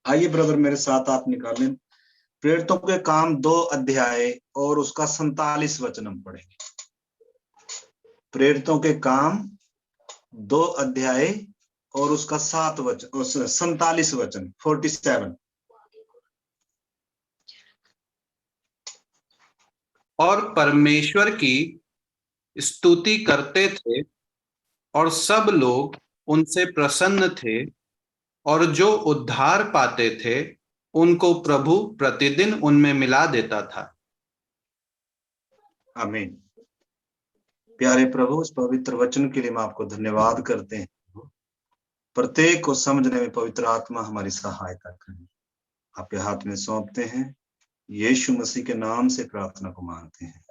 आइए ब्रदर मेरे साथ आप निकालें प्रेरितों के काम 2 अध्याय और उसका 47 वचन हम पढ़ेंगे। प्रेरितों के काम 2 अध्याय और उसका 47 वचन 47। और परमेश्वर की स्तुति करते थे और सब लोग उनसे प्रसन्न थे, और जो उद्धार पाते थे उनको प्रभु प्रतिदिन उनमें मिला देता था। आमीन। प्यारे प्रभु, इस पवित्र वचन के लिए हम आपको धन्यवाद करते हैं। प्रत्येक को समझने में पवित्र आत्मा हमारी सहायता करें। आपके हाथ में सौंपते हैं, यीशु मसीह के नाम से प्रार्थना को मांगते हैं,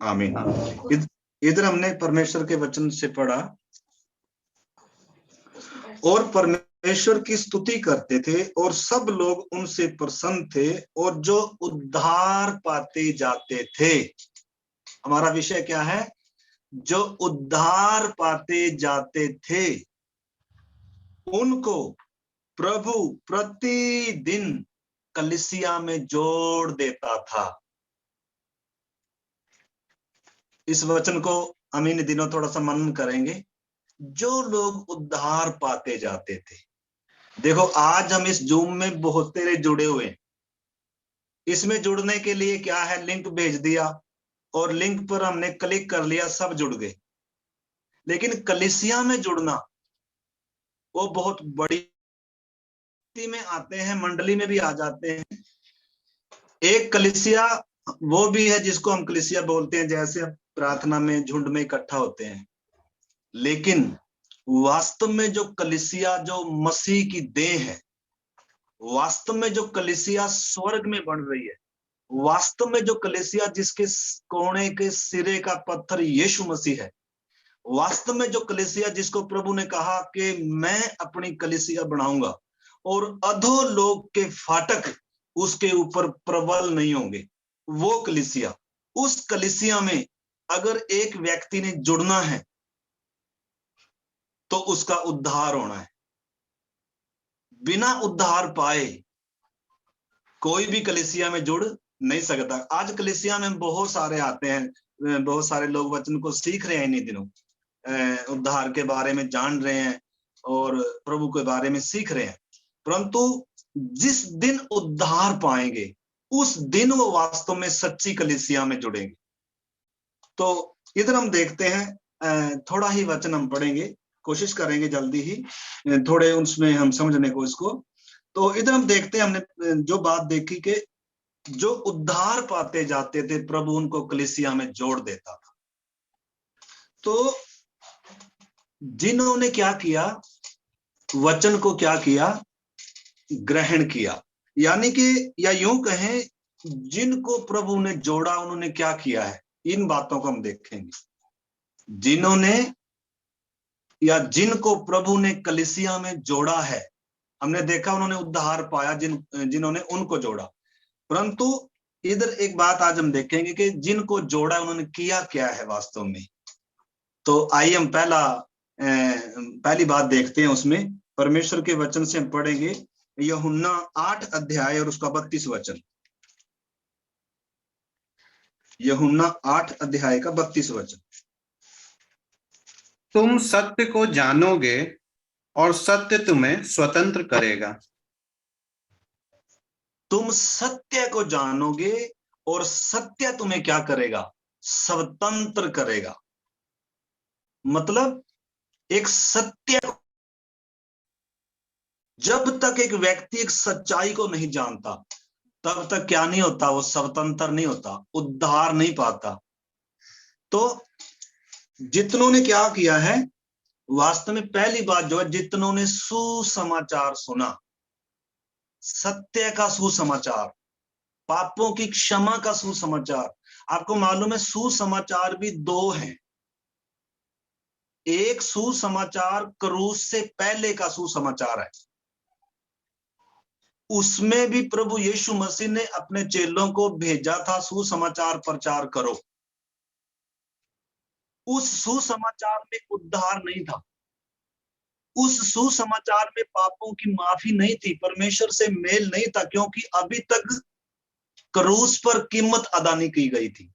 आमीन। इधर हमने परमेश्वर के वचन से पढ़ा, और परमेश्वर की स्तुति करते थे और सब लोग उनसे प्रसन्न थे, और जो उद्धार पाते जाते थे। हमारा विषय क्या है? जो उद्धार पाते जाते थे उनको प्रभु प्रतिदिन कलीसिया में जोड़ देता था। इस वचन को हम इन दिनों थोड़ा सा मनन करेंगे। जो लोग उद्धार पाते जाते थे, देखो आज हम इस जूम में बहुत तेरे जुड़े हुए हैं। इसमें जुड़ने के लिए क्या है, लिंक भेज दिया और लिंक पर हमने क्लिक कर लिया, सब जुड़ गए। लेकिन कलीसिया में जुड़ना वो बहुत बड़ी में आते हैं, मंडली में भी आ जाते हैं। एक कलीसिया वो भी है जिसको हम कलीसिया बोलते हैं, जैसे प्रार्थना में झुंड में इकट्ठा होते हैं। लेकिन वास्तव में जो कलीसिया, जो मसीह की देह है, वास्तव में जो कलीसिया स्वर्ग में बन रही है, वास्तव में जो कलीसिया जिसके कोने के सिरे का पत्थर यीशु मसीह है, वास्तव में जो कलीसिया जिसको प्रभु ने कहा कि मैं अपनी कलीसिया बनाऊंगा और अधोलोक के फाटक उसके ऊपर प्रबल नहीं होंगे, वो कलीसिया, उस कलीसिया में अगर एक व्यक्ति ने जुड़ना है तो उसका उद्धार होना है। बिना उद्धार पाए कोई भी कलीसिया में जुड़ नहीं सकता। आज कलीसिया में बहुत सारे आते हैं, बहुत सारे लोग वचन को सीख रहे हैं इन्हीं दिनों, उद्धार के बारे में जान रहे हैं और प्रभु के बारे में सीख रहे हैं। परंतु जिस दिन उद्धार पाएंगे उस दिन वो वास्तव में सच्ची कलीसिया में जुड़ेंगे। तो इधर हम देखते हैं, थोड़ा ही वचन हम पढ़ेंगे, कोशिश करेंगे जल्दी ही थोड़े उसमें हम समझने को इसको। तो इधर हम देखते हैं, हमने जो बात देखी कि जो उद्धार पाते जाते थे प्रभु उनको कलीसिया में जोड़ देता था। तो जिन्होंने क्या किया, वचन को क्या किया, ग्रहण किया, यानी कि या यूं कहें जिनको प्रभु ने जोड़ा उन्होंने क्या किया है, इन बातों को हम देखेंगे। जिन्होंने या जिनको प्रभु ने कलीसिया में जोड़ा है, हमने देखा उन्होंने उद्धार पाया, जिन्होंने उनको जोड़ा। परंतु इधर एक बात आज हम देखेंगे कि जिनको जोड़ा उन्होंने किया क्या है वास्तव में। तो आइए हम पहली बात देखते हैं। उसमें परमेश्वर के वचन से हम पढ़ेंगे यूहन्ना 8 अध्याय और उसका 32 वचन। यूहन्ना 8 अध्याय का 32 वचन। तुम सत्य को जानोगे और सत्य तुम्हें स्वतंत्र करेगा। तुम सत्य को जानोगे और सत्य तुम्हें क्या करेगा, स्वतंत्र करेगा। मतलब एक सत्य, जब तक एक व्यक्ति एक सच्चाई को नहीं जानता तब तक क्या नहीं होता, वो स्वतंत्र नहीं होता, उद्धार नहीं पाता। तो जितनों ने क्या किया है, वास्तव में पहली बात जो है, जितनों ने सुसमाचार सुना, सत्य का सुसमाचार, पापों की क्षमा का सुसमाचार। आपको मालूम है सुसमाचार भी 2 हैं। एक सुसमाचार क्रूस से पहले का सुसमाचार है, उसमें भी प्रभु यीशु मसीह ने अपने चेलों को भेजा था, सुसमाचार प्रचार करो। उस सुसमाचार में उद्धार नहीं था। उस सुसमाचार में पापों की माफी नहीं थी, परमेश्वर से मेल नहीं था, क्योंकि अभी तक क्रूस पर कीमत अदा नहीं की गई थी,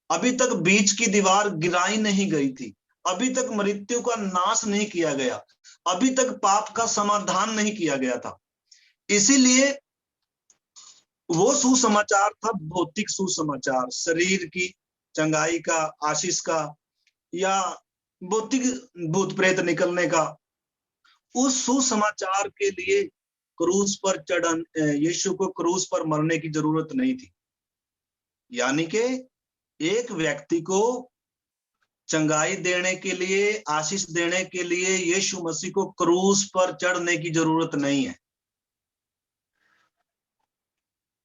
अभी तक बीच की दीवार गिराई नहीं गई थी, अभी तक मृत्यु का नाश नहीं किया गया, अभी तक पाप का समाधान नहीं किया गया था। इसीलिए वो सुसमाचार था भौतिक सुसमाचार, शरीर की चंगाई का, आशीष का, या भौतिक भूत प्रेत निकलने का। उस सुसमाचार के लिए क्रूस पर चढ़न यीशु को क्रूस पर मरने की जरूरत नहीं थी। यानी कि एक व्यक्ति को चंगाई देने के लिए, आशीष देने के लिए यीशु मसीह को क्रूस पर चढ़ने की जरूरत नहीं है,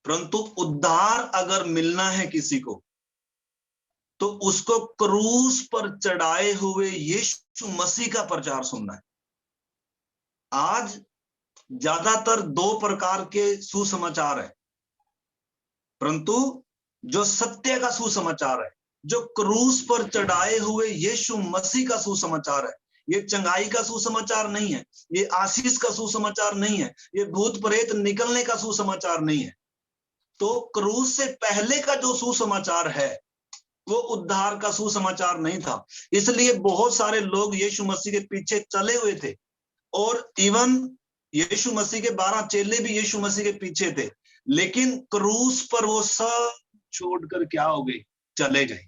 परंतु उद्धार अगर मिलना है किसी को तो उसको क्रूस पर चढ़ाए हुए यीशु मसीह का प्रचार सुनना है। आज ज्यादातर दो प्रकार के सुसमाचार है, परंतु जो सत्य का सुसमाचार है, जो क्रूस पर चढ़ाए हुए यीशु मसीह का सुसमाचार है, ये चंगाई का सुसमाचार नहीं है, ये आशीष का सुसमाचार नहीं है, ये भूत प्रेत निकलने का सुसमाचार नहीं है। तो क्रूस से पहले का जो सुसमाचार है वो उद्धार का सुसमाचार नहीं था। इसलिए बहुत सारे लोग यीशु मसीह के पीछे चले हुए थे, और इवन यीशु मसीह के 12 चेले भी यीशु मसीह के पीछे थे, लेकिन क्रूस पर वो सब छोड़कर क्या हो गए, चले गए।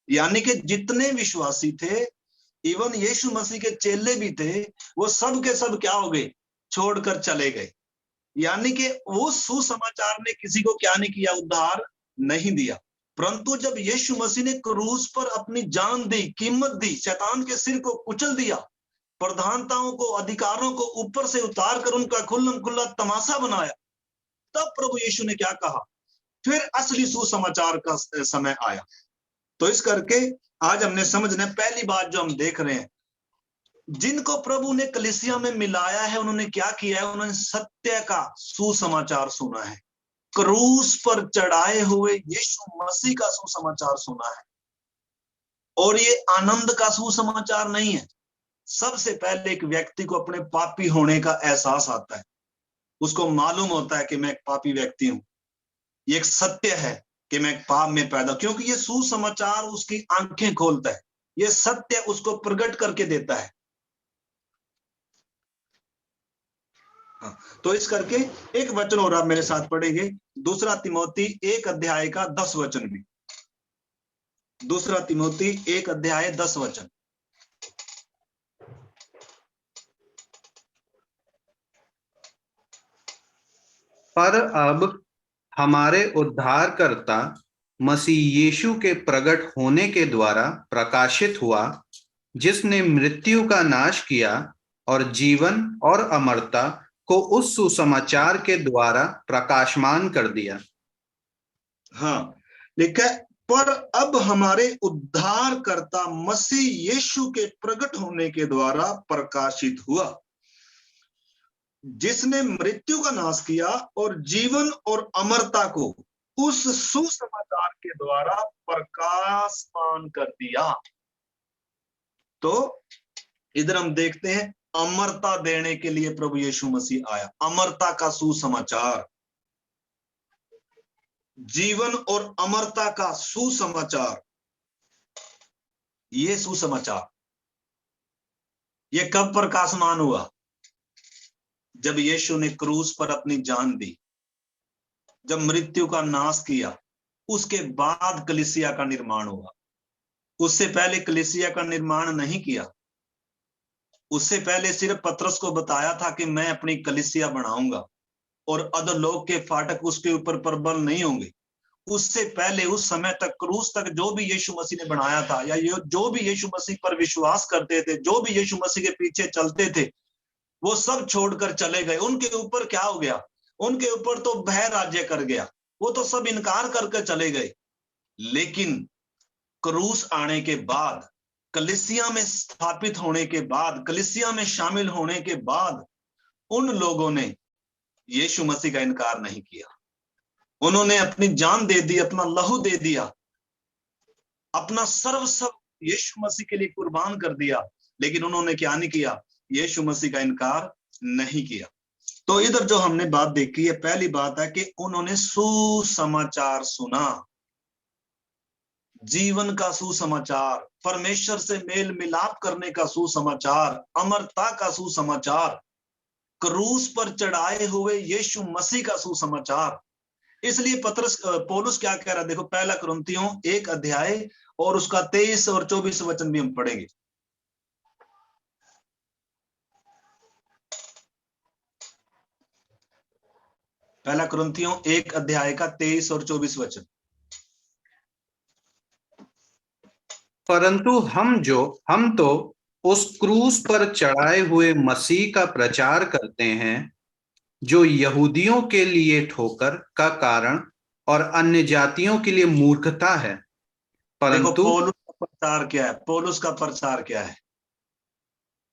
यानी कि जितने विश्वासी थे, इवन यीशु मसीह के चेले भी थे, वो सब के सब क्या हो गए, छोड़कर चले गए। यानी कि वो सुसमाचार ने किसी को क्या नहीं किया, उद्धार नहीं दिया। परंतु जब यीशु मसीह ने क्रूस पर अपनी जान दी, कीमत दी, शैतान के सिर को कुचल दिया, प्रधानताओं को, अधिकारों को ऊपर से उतार कर उनका खुल्लम खुल्ला तमाशा बनाया, तब प्रभु यीशु ने क्या कहा, फिर असली सुसमाचार का समय आया। तो इस करके आज हमने समझना, पहली बात जो हम देख रहे हैं, जिनको प्रभु ने कलीसिया में मिलाया है, उन्होंने क्या किया है, उन्होंने सत्य का सुसमाचार सुना है, क्रूस पर चढ़ाए हुए यीशु मसीह का सुसमाचार सुना है। और ये आनंद का सुसमाचार नहीं है। सबसे पहले एक व्यक्ति को अपने पापी होने का एहसास आता है, उसको मालूम होता है कि मैं एक पापी व्यक्ति हूं, ये एक सत्य है कि मैं एक पाप में पैदा, क्योंकि ये सुसमाचार उसकी आंखें खोलता है, ये सत्य उसको प्रकट करके देता है। हाँ, तो इस करके एक वचन और आप मेरे साथ पढ़ेंगे, 2 तिमोथी 1 अध्याय का 10 वचन भी। 2 तिमोथी 1 अध्याय 10 वचन। पर अब हमारे उद्धारकर्ता मसीह यीशु के प्रकट होने के द्वारा प्रकाशित हुआ, जिसने मृत्यु का नाश किया और जीवन और अमरता को उस सुसमाचार के द्वारा प्रकाशमान कर दिया। हाँ, लिखा है, पर अब हमारे उद्धारकर्ता मसीह यीशु के प्रकट होने के द्वारा प्रकाशित हुआ, जिसने मृत्यु का नाश किया और जीवन और अमरता को उस सुसमाचार के द्वारा प्रकाशमान कर दिया। तो इधर हम देखते हैं, अमरता देने के लिए प्रभु यीशु मसीह आया, अमरता का सुसमाचार, जीवन और अमरता का सुसमाचार। ये सुसमाचार ये कब प्रकाशमान हुआ, जब यीशु ने क्रूस पर अपनी जान दी, जब मृत्यु का नाश किया, उसके बाद कलीसिया का निर्माण हुआ। उससे पहले कलीसिया का निर्माण नहीं किया, उससे पहले सिर्फ पतरस को बताया था कि मैं अपनी कलीसिया बनाऊंगा और अधोलोक के फाटक उसके ऊपर प्रबल नहीं होंगे। उससे पहले, उस समय तक, क्रूस तक जो भी यीशु मसीह ने बनाया था, या जो भी यीशु मसीह पर विश्वास करते थे, जो भी यीशु मसीह के पीछे चलते थे, वो सब छोड़कर चले गए। उनके ऊपर क्या हो गया, उनके ऊपर तो भय राज्य कर गया, वो तो सब इनकार करके चले गए। लेकिन क्रूस आने के बाद, कलीसिया में स्थापित होने के बाद, कलीसिया में शामिल होने के बाद, उन लोगों ने यीशु मसीह का इनकार नहीं किया। उन्होंने अपनी जान दे दी, अपना लहू दे दिया, अपना सर्वस्व यीशु मसीह के लिए कुर्बान कर दिया। लेकिन उन्होंने क्या नहीं किया, यीशु मसीह का इनकार नहीं किया। तो इधर जो हमने बात देखी है, पहली बात है कि उन्होंने सुसमाचार सुना, जीवन का सुसमाचार, परमेश्वर से मेल मिलाप करने का सुसमाचार, अमरता का सुसमाचार, क्रूस पर चढ़ाए हुए यीशु मसीह का सुसमाचार। इसलिए पौलुस क्या कह रहा है, देखो पहला कुरिन्थियों 1 अध्याय और उसका 23 और 24 वचन भी हम पढ़ेंगे। पहला कुरिन्थियों 1 अध्याय का 23 और 24 वचन। परंतु हम तो उस क्रूस पर चढ़ाए हुए मसीह का प्रचार करते हैं, जो यहूदियों के लिए ठोकर का कारण और अन्य जातियों के लिए मूर्खता है। देखो परंतु पौलुस का प्रचार क्या है, पौलुस का प्रचार क्या है?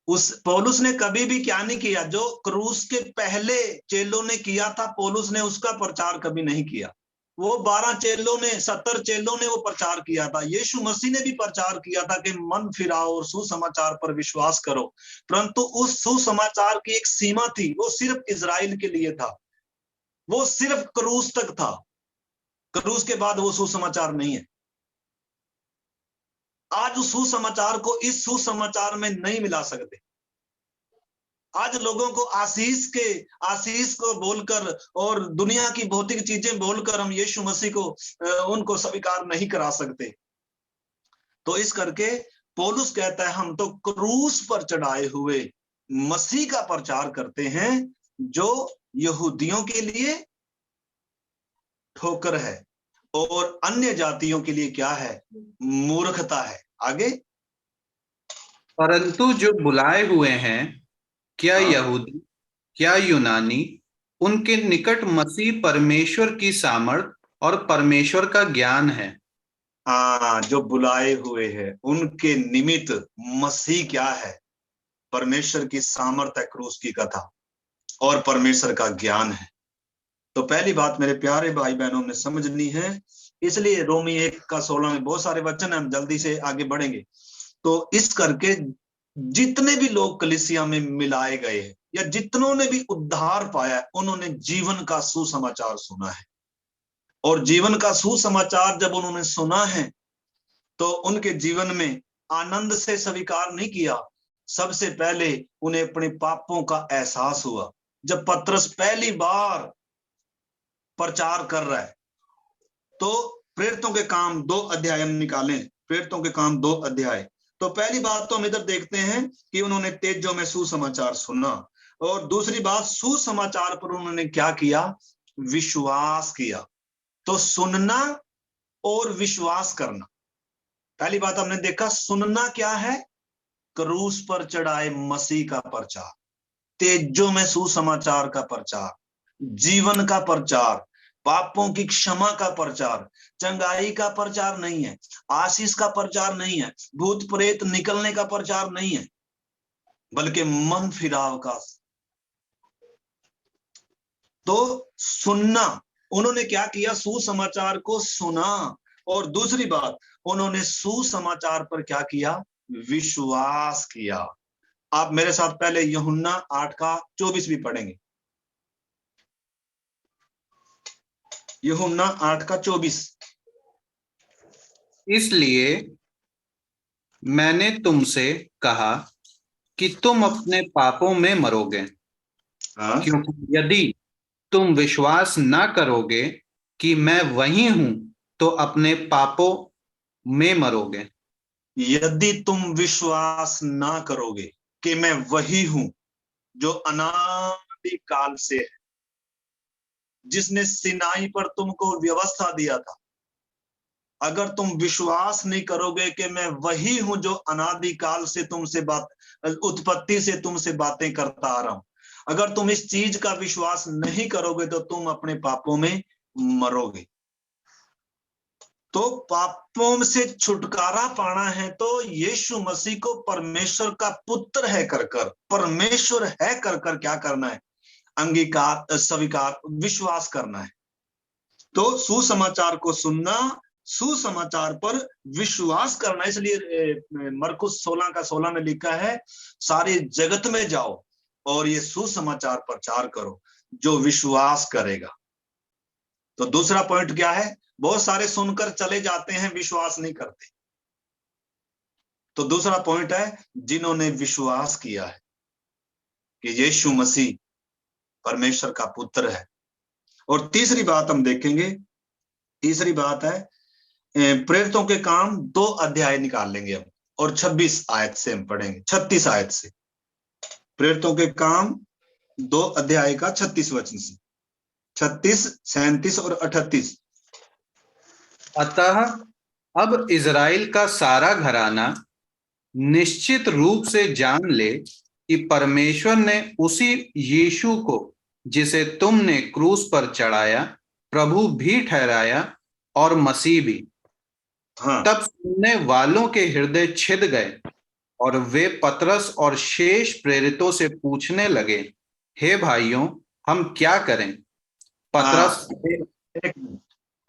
उस पौलुस ने कभी भी क्या नहीं किया जो क्रूस के पहले चेलों ने किया था, पौलुस ने उसका प्रचार कभी नहीं किया। वो 12 चेलों ने, 70 चेलों ने वो प्रचार किया था। यीशु मसीह ने भी प्रचार किया था कि मन फिराओ और सुसमाचार पर विश्वास करो, परंतु उस सुसमाचार की एक सीमा थी, वो सिर्फ इजराइल के लिए था, वो सिर्फ क्रूस तक था। क्रूस के बाद वो सुसमाचार नहीं है। आज उस सुसमाचार को इस सुसमाचार में नहीं मिला सकते। आज लोगों को आशीष को बोलकर और दुनिया की भौतिक चीजें बोलकर हम यीशु मसीह को उनको स्वीकार नहीं करा सकते। तो इस करके पौलुस कहता है हम तो क्रूस पर चढ़ाए हुए मसीह का प्रचार करते हैं, जो यहूदियों के लिए ठोकर है और अन्य जातियों के लिए क्या है, मूर्खता है। आगे, परंतु जो बुलाए हुए हैं, क्या हाँ। यहूदी क्या यूनानी, उनके निकट मसीह परमेश्वर की सामर्थ और परमेश्वर का ज्ञान है। जो बुलाए हुए हैं उनके निमित्त मसीह क्या है, परमेश्वर की सामर्थ है, क्रूस की कथा और परमेश्वर का ज्ञान है। तो पहली बात मेरे प्यारे भाई बहनों ने समझनी है, इसलिए रोमी 1 का 16 में बहुत सारे वचन हम जल्दी से आगे बढ़ेंगे। तो इस करके जितने भी लोग कलीसिया में मिलाए गए हैं या जितनों ने भी उद्धार पाया, उन्होंने जीवन का सुसमाचार सुना है। और जीवन का सुसमाचार जब उन्होंने सुना है तो उनके जीवन में आनंद से स्वीकार नहीं किया, सबसे पहले उन्हें अपने पापों का एहसास हुआ। जब पतरस पहली बार प्रचार कर रहा है तो प्रेरितों के काम 2 अध्याय हम निकालें, प्रेरितों के काम 2 अध्याय। तो पहली बात तो हम इधर देखते हैं कि उन्होंने तेजों में सुसमाचार सुना, और दूसरी बात सुसमाचार पर उन्होंने क्या किया, विश्वास किया। तो सुनना और विश्वास करना, पहली बात हमने देखा सुनना क्या है, क्रूस पर चढ़ाए मसीह का प्रचार, तेजों में सुसमाचार का प्रचार, जीवन का प्रचार, पापों की क्षमा का प्रचार, चंगाई का प्रचार नहीं है, आशीष का प्रचार नहीं है, भूत प्रेत निकलने का प्रचार नहीं है, बल्कि मन फिराव का। तो सुनना, उन्होंने क्या किया, सुसमाचार को सुना, और दूसरी बात उन्होंने सुसमाचार पर क्या किया, विश्वास किया। आप मेरे साथ पहले यूहन्ना 8 का 24 भी पढ़ेंगे। यूहन्ना 8 का 24। इसलिए मैंने तुमसे कहा कि तुम अपने पापों में मरोगे, क्योंकि यदि तुम विश्वास ना करोगे कि मैं वही हूं तो अपने पापों में मरोगे। यदि तुम विश्वास ना करोगे कि मैं वही हूं जो अनादि काल से है, जिसने सिनाई पर तुमको व्यवस्था दिया था, अगर तुम विश्वास नहीं करोगे कि मैं वही हूं जो अनादि काल से तुमसे उत्पत्ति से तुमसे बातें करता आ रहा हूं, अगर तुम इस चीज का विश्वास नहीं करोगे तो तुम अपने पापों में मरोगे। तो पापों से छुटकारा पाना है तो यीशु मसीह को परमेश्वर का पुत्र है कर परमेश्वर है कर क्या करना है, अंगीकार, स्वीकार, विश्वास करना है। तो सुसमाचार को सुनना, सुसमाचार पर विश्वास करना। इसलिए मरकुस 16 का 16 में लिखा है, सारे जगत में जाओ और ये सुसमाचार प्रचार करो जो विश्वास करेगा। तो दूसरा पॉइंट क्या है? बहुत सारे सुनकर चले जाते हैं, विश्वास नहीं करते। तो दूसरा पॉइंट है, जिन्होंने विश्वास किया है कि यीशु मसीह परमेश्वर का पुत्र है। और तीसरी बात हम देखेंगे, तीसरी बात है प्रेरितों के काम 2 अध्याय निकाल लेंगे हम, और 26 आयत से हम पढ़ेंगे, 36 आयत से। प्रेरितों के काम 2 अध्याय का 36 वचन से, 36, 37 और 38। अतः अब इज़राइल का सारा घराना निश्चित रूप से जान ले कि परमेश्वर ने उसी यीशु को जिसे तुमने क्रूस पर चढ़ाया प्रभु भी ठहराया और मसीह भी। हाँ, तब सुनने वालों के हृदय छिद गए और वे पतरस और शेष प्रेरितों से पूछने लगे, हे भाइयों, हम क्या करें? पतरस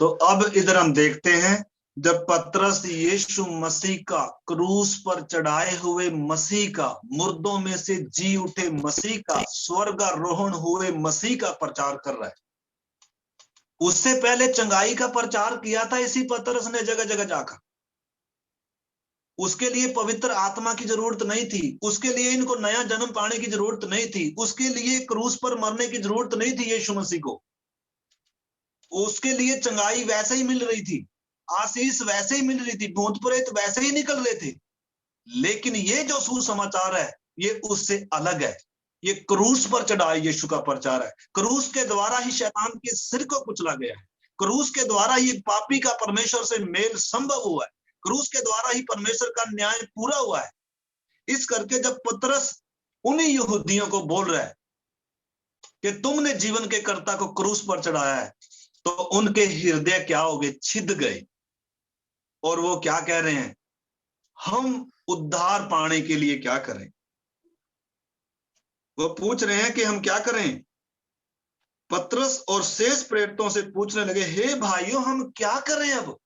तो अब इधर हम देखते हैं, जब पतरस यीशु मसीह का, क्रूस पर चढ़ाए हुए मसीह का, मुर्दों में से जी उठे मसीह का, स्वर्गारोहण हुए मसीह का प्रचार कर रहा है। उससे पहले चंगाई का प्रचार किया था इसी पतरस ने जगह जगह जाकर। उसके लिए पवित्र आत्मा की जरूरत नहीं थी, उसके लिए इनको नया जन्म पाने की जरूरत नहीं थी, उसके लिए क्रूस पर मरने की जरूरत नहीं थी यीशु मसीह को। उसके लिए चंगाई वैसे ही मिल रही थी, आशीष वैसे ही मिल रही थी, भूत प्रेत वैसे ही निकल रहे थे। लेकिन ये जो सुसमाचार है ये उससे अलग है। ये क्रूस पर चढ़ाए यीशु का प्रचार है। क्रूस के द्वारा ही शैतान के सिर को कुचला गया है। क्रूस के द्वारा ही पापी का परमेश्वर से मेल संभव हुआ है। क्रूस के द्वारा ही परमेश्वर का न्याय पूरा हुआ है। इस करके जब पतरस उन्हीं यहूदियों को बोल रहा है कि तुमने जीवन के कर्ता को क्रूस पर चढ़ाया है, तो उनके हृदय क्या हो गए? छिद गए। और वो क्या कह रहे हैं? हम उद्धार पाने के लिए क्या करें? वो पूछ रहे हैं कि हम क्या करें। पतरस और शेष प्रेरितों से पूछने लगे, हे भाइयों, हम क्या करें अब?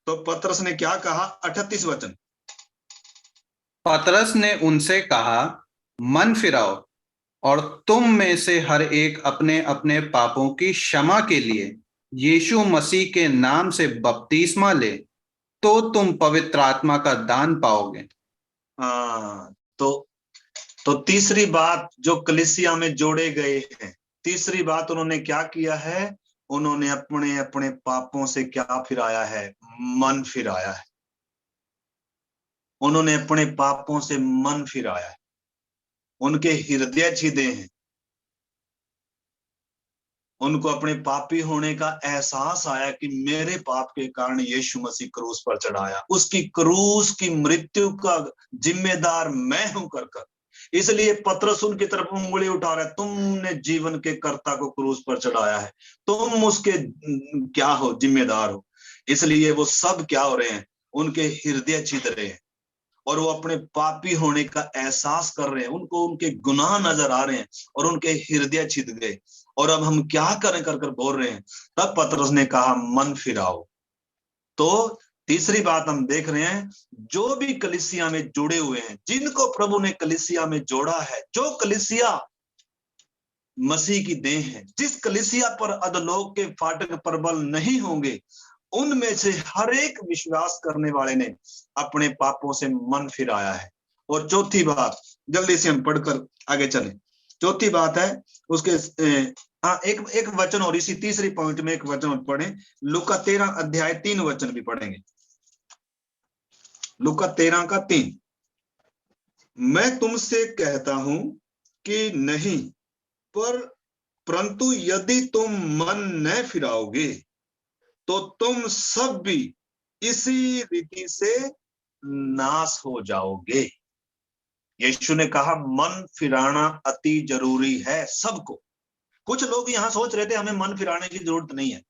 तो पतरस ने क्या कहा? 38 वचन। पतरस ने उनसे कहा, मन फिराओ और तुम में से हर एक अपने अपने पापों की क्षमा के लिए यीशु मसीह के नाम से बपतिस्मा ले, तो तुम पवित्र आत्मा का दान पाओगे। हाँ, तो तीसरी बात जो कलीसिया में जोड़े गए हैं, तीसरी बात उन्होंने क्या किया है? उन्होंने अपने अपने पापों से क्या फिराया है? मन फिराया है। उन्होंने अपने पापों से मन फिराया है। उनके हृदय छिदे हैं। उनको अपने पापी होने का एहसास आया कि मेरे पाप के कारण यीशु मसीह क्रूस पर चढ़ाया, उसकी क्रूस की मृत्यु का जिम्मेदार मैं हूं कर। इसलिए पतरस उनकी तरफ उंगली उठा रहा है, तुमने जीवन के कर्ता को क्रूस पर चढ़ाया है, तुम उसके क्या हो? जिम्मेदार हो। इसलिए वो सब क्या हो रहे हैं? उनके हृदय छिद रहे हैं और वो अपने पापी होने का एहसास कर रहे हैं। उनको उनके गुनाह नजर आ रहे हैं और उनके हृदय छिद गए। और अब हम क्या करें कर बोल रहे हैं। तब पतरस ने कहा, मन फिराओ। तो तीसरी बात हम देख रहे हैं, जो भी कलीसिया में जुड़े हुए हैं, जिनको प्रभु ने कलीसिया में जोड़ा है, जो कलीसिया मसीह की देह है, जिस कलीसिया पर अधोलोक के फाटक प्रबल नहीं होंगे, उनमें से हर एक विश्वास करने वाले ने अपने पापों से मन फिराया है। और चौथी बात, जल्दी से हम पढ़कर आगे चलें। चौथी बात है उसके एक वचन और, इसी तीसरी पॉइंट में एक वचन और पढ़ें। लूका 13 अध्याय 3 वचन भी पढ़ेंगे। लूका 13 का 3। मैं तुमसे कहता हूं कि नहीं, परंतु यदि तुम मन न फिराओगे तो तुम सब भी इसी रीति से नाश हो जाओगे। यीशु ने कहा मन फिराना अति जरूरी है सबको। कुछ लोग यहां सोच रहे थे हमें मन फिराने की जरूरत नहीं है।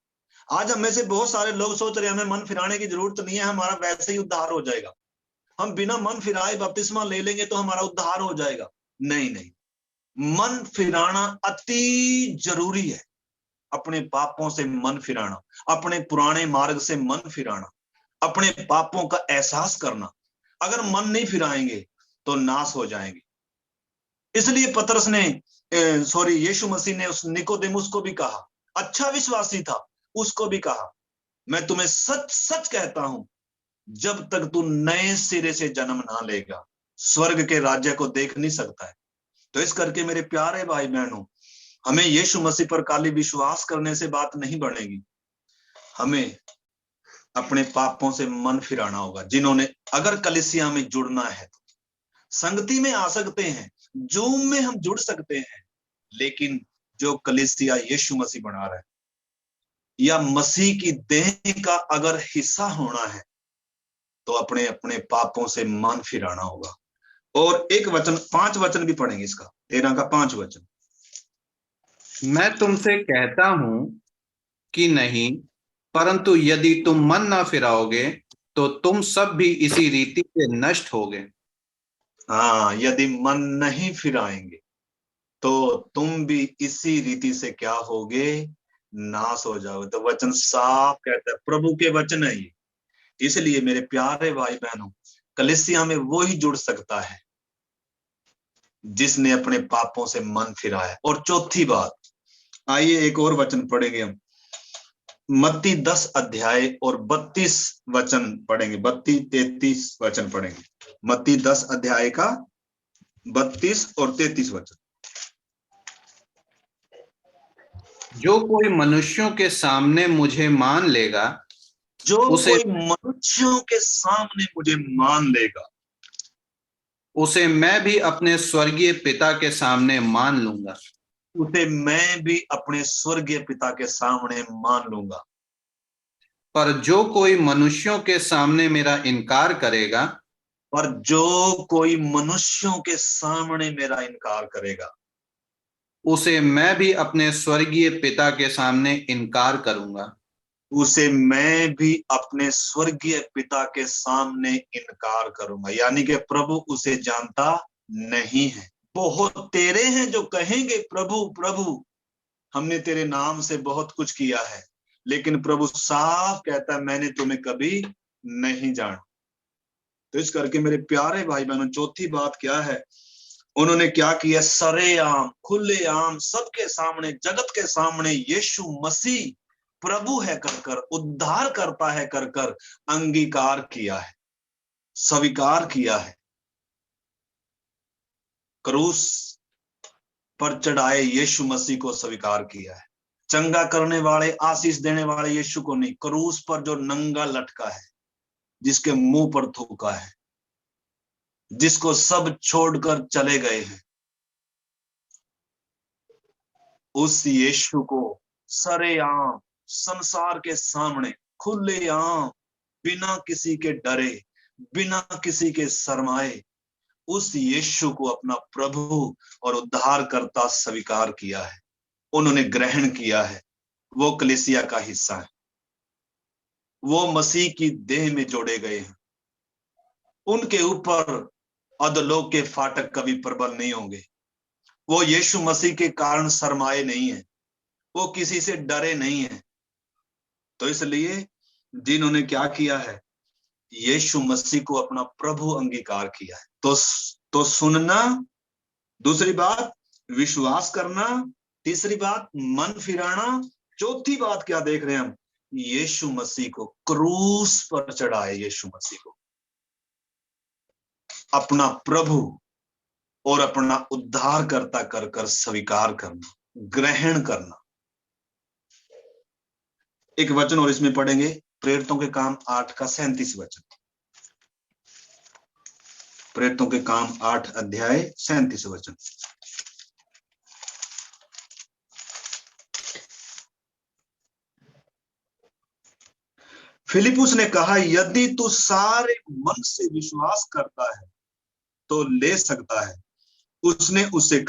आज हम में से बहुत सारे लोग सोच रहे हैं हमें मन फिराने की जरूरत नहीं है, हमारा वैसे ही उद्धार हो जाएगा, हम बिना मन फिराए बपतिस्मा ले लेंगे तो हमारा उद्धार हो जाएगा। नहीं, मन फिराना अति जरूरी है। अपने पापों से मन फिराना, अपने पुराने मार्ग से मन फिराना, अपने पापों का एहसास करना। अगर मन नहीं फिराएंगे तो नाश हो जाएंगे। इसलिए पतरस ने यीशु मसीह ने उस निकोदेमुस को भी कहा, अच्छा विश्वासी था, उसको भी कहा, मैं तुम्हें सच सच कहता हूं, जब तक तू नए सिरे से जन्म ना लेगा स्वर्ग के राज्य को देख नहीं सकता है। तो इस करके मेरे प्यारे भाई बहनों, हमें यीशु मसीह पर खाली विश्वास करने से बात नहीं बढ़ेगी, हमें अपने पापों से मन फिराना होगा। जिन्होंने अगर कलीसिया में जुड़ना है तो संगति में आ सकते हैं, जूम में हम जुड़ सकते हैं, लेकिन जो कलीसिया यीशु मसीह बना रहा है या मसीह की देह का अगर हिस्सा होना है तो अपने अपने पापों से मन फिराना होगा। और एक वचन, 5 वचन भी पढ़ेंगे इसका, 13 का 5 वचन। मैं तुमसे कहता हूं कि नहीं, परंतु यदि तुम मन ना फिराओगे तो तुम सब भी इसी रीति से नष्ट होगे। हाँ, यदि मन नहीं फिराएंगे तो तुम भी इसी रीति से क्या होगे, नाश हो जाओगे। तो वचन साफ कहता है, प्रभु के वचन है ये। इसलिए मेरे प्यारे भाई बहनों, कलीसिया में वो ही जुड़ सकता है जिसने अपने पापों से मन फिराया। और चौथी बात, आइए एक और वचन पढ़ेंगे हम, मत्ती 10 अध्याय और 32 वचन पढ़ेंगे, 32-33 वचन पढ़ेंगे। मत्ती 10 अध्याय का 32 और 33 वचन। जो कोई मनुष्यों के सामने मुझे मान लेगा, जो उसे कोई मनुष्यों के सामने मुझे मान लेगा, उसे मैं भी अपने स्वर्गीय पिता के सामने मान लूंगा। उसे मैं भी अपने स्वर्गीय पिता के सामने मान लूंगा। पर जो कोई मनुष्यों के सामने मेरा इनकार करेगा, पर जो कोई मनुष्यों के सामने मेरा इनकार करेगा, उसे मैं भी अपने स्वर्गीय पिता के सामने इनकार करूंगा। उसे मैं भी अपने स्वर्गीय पिता के सामने इनकार करूंगा। यानी कि प्रभु उसे जानता नहीं है। बहुत तेरे हैं जो कहेंगे प्रभु प्रभु, हमने तेरे नाम से बहुत कुछ किया है, लेकिन प्रभु साफ कहता है, मैंने तुम्हें कभी नहीं जाना। तो इस करके मेरे प्यारे भाई बहनों, चौथी बात क्या है, उन्होंने क्या किया, सरेआम खुलेआम सबके सामने, जगत के सामने यीशु मसीह प्रभु है कर कर, उद्धार करता है कर कर अंगीकार किया है, स्वीकार किया है। क्रूस पर चढ़ाए यीशु मसीह को स्वीकार किया है। चंगा करने वाले, आशीष देने वाले यीशु को नहीं, क्रूस पर जो नंगा लटका है, जिसके मुंह पर थूका है, जिसको सब छोड़कर चले गए हैं, उस यीशु को सरेआम संसार के सामने खुलेआम, बिना किसी के डरे, बिना किसी के शर्माए, उस यीशु को अपना प्रभु और उद्धारकर्ता स्वीकार किया है, उन्होंने ग्रहण किया है। वो कलीसिया का हिस्सा है, वो मसीह की देह में जोड़े गए हैं। उनके ऊपर अधोलोक के फाटक कभी प्रबल नहीं होंगे। वो यीशु मसीह के कारण शर्माए नहीं है, वो किसी से डरे नहीं है। तो इसलिए जिन्होंने क्या किया है, यीशु मसीह को अपना प्रभु अंगीकार किया है, तो सुनना, दूसरी बात विश्वास करना, तीसरी बात मन फिराना, चौथी बात क्या देख रहे हैं हम, यीशु मसीह को क्रूस पर चढ़ाए, यीशु मसीह को अपना प्रभु और अपना उद्धारकर्ता कर कर स्वीकार करना, ग्रहण करना। एक वचन और इसमें पढ़ेंगे, प्रेरितों के काम 8 का 37 वचन। प्रेरितों के काम 8 अध्याय 37 वचन। फिलिपुस ने कहा, यदि तू सारे मन से विश्वास करता है तो ले सकता है। उसने उससे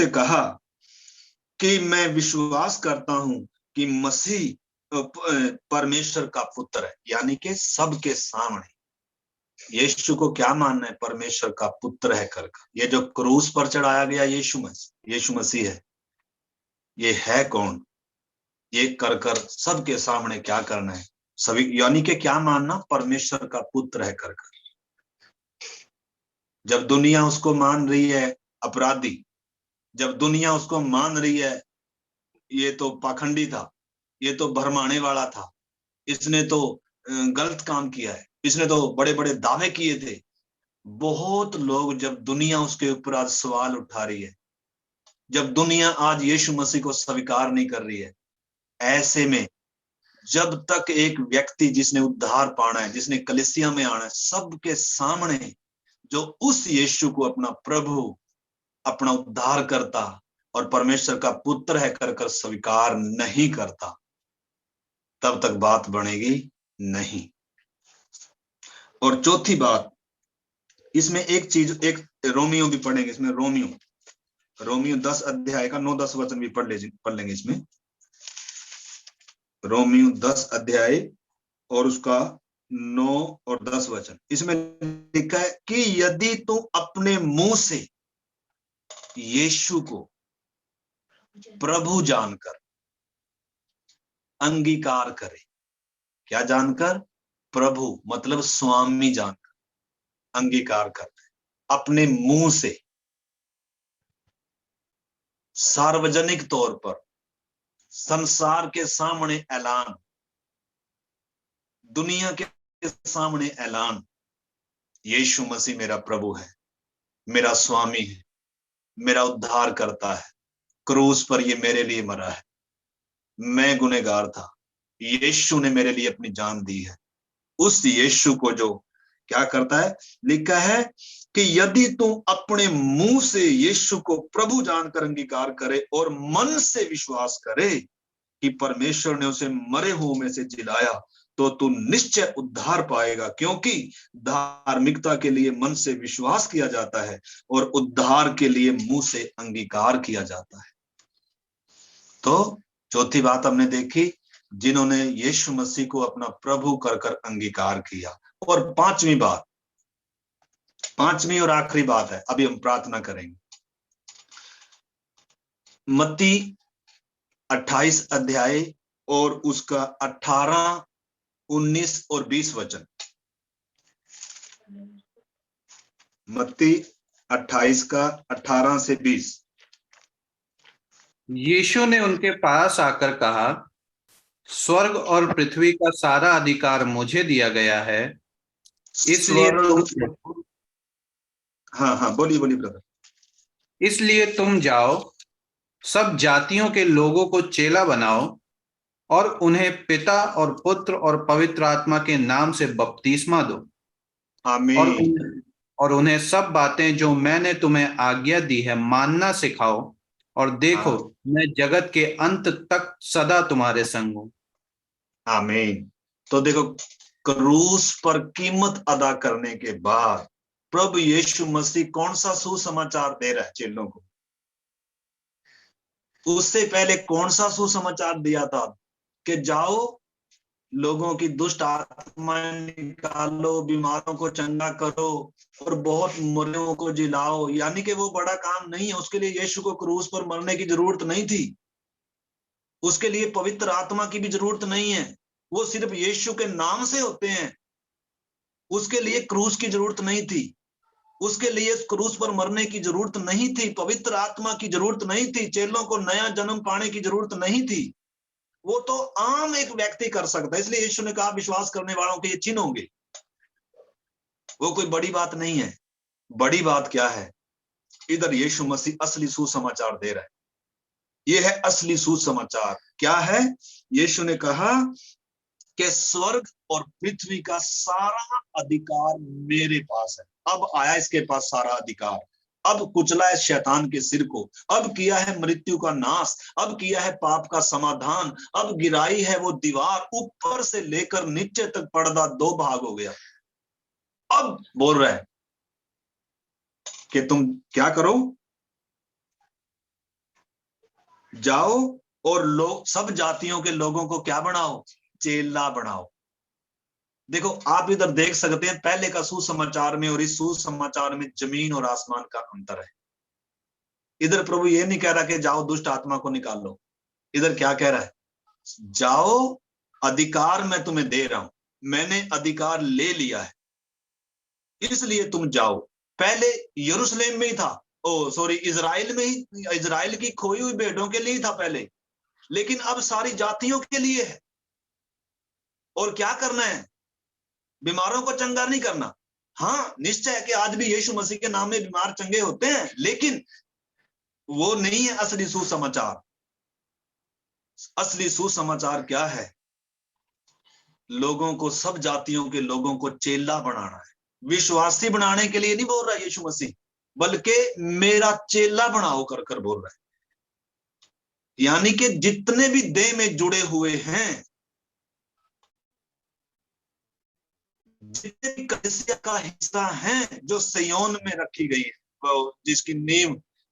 कहा कि मैं विश्वास करता हूं कि मसीह परमेश्वर का पुत्र है। यानी कि सबके सामने यीशु को क्या मानना है, परमेश्वर का पुत्र है कर। ये जो क्रूस पर चढ़ाया गया यीशु मसीह है, ये है कौन, ये कर कर सबके सामने क्या करना है, सभी यानी कि क्या मानना, परमेश्वर का पुत्र है कर कर। जब दुनिया उसको मान रही है अपराधी, जब दुनिया उसको मान रही है ये तो पाखंडी था, ये तो भरमाने वाला था, इसने तो गलत काम किया है, इसने तो बड़े बड़े दावे किए थे, बहुत लोग, जब दुनिया उसके ऊपर आज सवाल उठा रही है, जब दुनिया आज यीशु मसीह को स्वीकार नहीं कर रही है, ऐसे में जब तक एक व्यक्ति जिसने उद्धार पाना है, जिसने कलीसिया में आना है, सबके सामने जो उस यीशु को अपना प्रभु, अपना उद्धार करता और परमेश्वर का पुत्र है कर कर स्वीकार नहीं करता, तब तक बात बनेगी नहीं। और चौथी बात, इसमें एक चीज, एक रोमियो भी पढ़ेंगे इसमें, रोमियो 10 अध्याय का 9-10 वचन भी पढ़ लेंगे इसमें। रोमियो 10 अध्याय और उसका 9 और 10 वचन, इसमें लिखा है कि यदि तू अपने मुंह से यीशु को प्रभु जानकर अंगीकार करे, क्या जानकर, प्रभु मतलब स्वामी जानकर अंगीकार करना है, अपने मुंह से सार्वजनिक तौर पर संसार के सामने ऐलान, दुनिया के सामने ऐलान, यीशु मसीह मेरा प्रभु है, मेरा स्वामी है, मेरा उद्धार करता है, क्रूस पर ये मेरे लिए मरा है, मैं गुनहगार था, यीशु ने मेरे लिए अपनी जान दी है। उस यीशु को जो क्या करता है, लिखा है कि यदि तू अपने मुंह से यीशु को प्रभु जानकर अंगीकार करे और मन से विश्वास करे कि परमेश्वर ने उसे मरे हुए में से जिलाया, तो तू निश्चय उद्धार पाएगा, क्योंकि धार्मिकता के लिए मन से विश्वास किया जाता है और उद्धार के लिए मुंह से अंगीकार किया जाता है। तो चौथी बात हमने देखी, जिन्होंने यीशु मसीह को अपना प्रभु कर कर अंगीकार किया। और पांचवी और आखिरी बात है, अभी हम प्रार्थना करेंगे। मत्ती 28 अध्याय और उसका 18, 19 और 20 वचन। मत्ती 28 का 18 से 20। यीशु ने उनके पास आकर कहा, स्वर्ग और पृथ्वी का सारा अधिकार मुझे दिया गया है, इसलिए हाँ बोलिए ब्रदर। इसलिए तुम जाओ, सब जातियों के लोगों को चेला बनाओ और उन्हें पिता और पुत्र और पवित्र आत्मा के नाम से बपतिस्मा दो, आमीन। और उन्हें सब बातें जो मैंने तुम्हें आज्ञा दी है मानना सिखाओ, और देखो मैं जगत के अंत तक सदा तुम्हारे संग हूं। आमीन। तो देखो, क्रूस पर कीमत अदा करने के बाद प्रभु यीशु मसीह कौन सा सुसमाचार दे रहा है चेलों को? उससे पहले कौन सा सुसमाचार दिया था कि जाओ, लोगों की दुष्ट आत्माएं निकालो, बीमारों को चंगा करो और बहुत मुर्दों को जिलाओ। यानी कि वो बड़ा काम नहीं है, उसके लिए यीशु को क्रूस पर मरने की जरूरत नहीं थी, उसके लिए पवित्र आत्मा की भी जरूरत नहीं है, वो सिर्फ यीशु के नाम से होते हैं। उसके लिए क्रूस की जरूरत नहीं थी, उसके लिए क्रूस पर मरने की जरूरत नहीं थी, पवित्र आत्मा की जरूरत नहीं थी, चेलों को नया जन्म पाने की जरूरत नहीं थी। वो तो आम एक व्यक्ति कर सकता है। इसलिए यीशु ने कहा विश्वास करने वालों के ये चिन्ह होंगे। वो कोई बड़ी बात नहीं है। बड़ी बात क्या है? इधर यीशु मसीह असली सुसमाचार दे रहा है। ये है असली सुसमाचार। क्या है? यीशु ने कहा कि स्वर्ग और पृथ्वी का सारा अधिकार मेरे पास है। अब आया इसके पास सारा अधिकार। अब कुचला है शैतान के सिर को, अब किया है मृत्यु का नाश, अब किया है पाप का समाधान, अब गिराई है वो दीवार, ऊपर से लेकर नीचे तक पर्दा 2 भाग हो गया। अब बोल रहा है कि तुम क्या करो, जाओ और लोग, सब जातियों के लोगों को क्या बनाओ? चेला बनाओ। देखो, आप इधर देख सकते हैं पहले का सुसमाचार में और इस सुसमाचार में जमीन और आसमान का अंतर है। इधर प्रभु ये नहीं कह रहा कि जाओ दुष्ट आत्मा को निकालो, इधर क्या कह रहा है, जाओ, अधिकार मैं तुम्हें दे रहा हूं, मैंने अधिकार ले लिया है, इसलिए तुम जाओ। पहले यरूशलेम में ही था, इजराइल में ही, इजराइल की खोई हुई भेड़ों के लिए ही था पहले, लेकिन अब सारी जातियों के लिए है। और क्या करना है, बीमारों को चंगा नहीं करना। हाँ, निश्चय है कि आज भी यीशु मसीह के नाम में बीमार चंगे होते हैं, लेकिन वो नहीं है असली सुसमाचार। असली सुसमाचार क्या है, लोगों को, सब जातियों के लोगों को चेला बनाना है, विश्वासी बनाने के लिए नहीं बोल रहा यीशु मसीह, बल्कि मेरा चेला बनाओ कर कर बोल रहा है। यानी कि जितने भी देह में जुड़े हुए हैं, जितने भी कलीसिया का हिस्सा हैं, जो सिय्योन में रखी गई है, जिसकी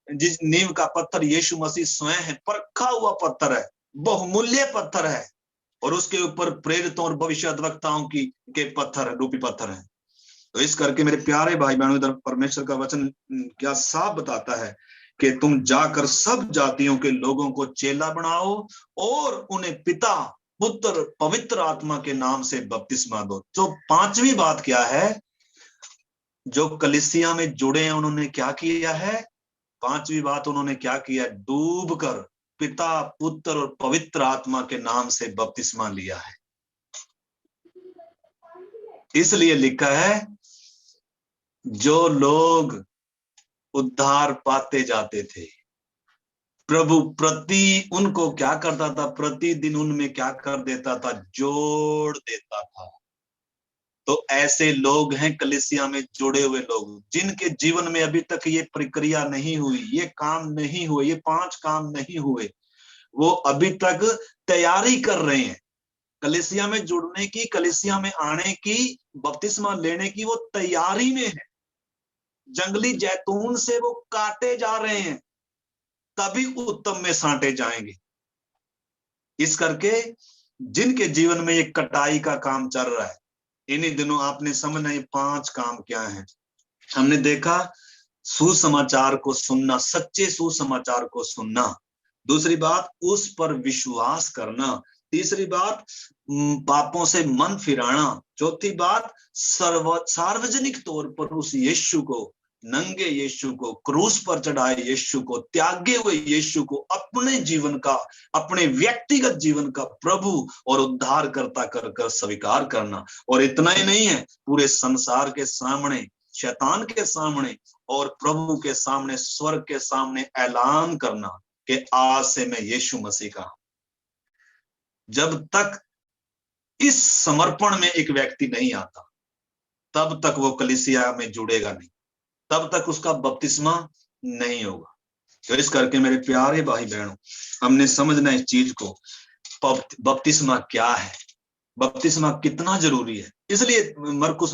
जिस नींव का पत्थर यीशु मसीह स्वयं है, परखा हुआ पत्थर है, बहुमूल्य पत्थर है, और उसके ऊपर प्रेरितों और भविष्यद्वक्ताओं की के पत्थर रूपी पत्थर है। तो इस करके मेरे प्यारे भाई बहनों, इधर परमेश्वर का वचन क्या साफ बताता है कि तुम जाकर सब जातियों के लोगों को चेला बनाओ और उन्हें पिता, पुत्र, पवित्र आत्मा के नाम से बपतिस्मा दो। तो पांचवी बात क्या है, जो कलीसिया में जुड़े हैं उन्होंने क्या किया है, पांचवी बात उन्होंने क्या किया, डूब कर पिता, पुत्र और पवित्र आत्मा के नाम से बपतिस्मा लिया है। इसलिए लिखा है, जो लोग उद्धार पाते जाते थे, प्रभु उनको क्या करता था, प्रतिदिन उनमें क्या कर देता था, जोड़ देता था। तो ऐसे लोग हैं कलीसिया में जुड़े हुए लोग, जिनके जीवन में अभी तक ये प्रक्रिया नहीं हुई, ये काम नहीं हुए, ये 5 काम नहीं हुए, वो अभी तक तैयारी कर रहे हैं कलीसिया में जुड़ने की, कलीसिया में आने की, बपतिस्मा लेने की, वो तैयारी में है। जंगली जैतून से वो काटे जा रहे हैं, तभी उत्तम में साटे जाएंगे। इस करके जिनके जीवन में ये कटाई का काम चल रहा है, इन्हीं दिनों आपने समझना ये 5 काम क्या है। हमने देखा, सुसमाचार को सुनना, सच्चे सुसमाचार को सुनना। दूसरी बात, उस पर विश्वास करना। तीसरी बात, पापों से मन फिराना। चौथी बात, सार्वजनिक तौर पर उस यीशु को, नंगे यीशु को, क्रूस पर चढ़ाए यीशु को, त्यागे हुए यीशु को अपने जीवन का, अपने व्यक्तिगत जीवन का प्रभु और उद्धारकर्ता कर कर स्वीकार करना। और इतना ही नहीं है, पूरे संसार के सामने, शैतान के सामने और प्रभु के सामने, स्वर्ग के सामने ऐलान करना कि आज से मैं यीशु मसीह का। जब तक इस समर्पण में एक व्यक्ति नहीं आता, तब तक वो कलीसिया में जुड़ेगा नहीं, तब तक उसका बपतिस्मा नहीं होगा। तो इस करके मेरे प्यारे भाई बहनों, हमने समझना इस चीज को, बपतिस्मा क्या है, बपतिस्मा कितना जरूरी है। इसलिए मरकुस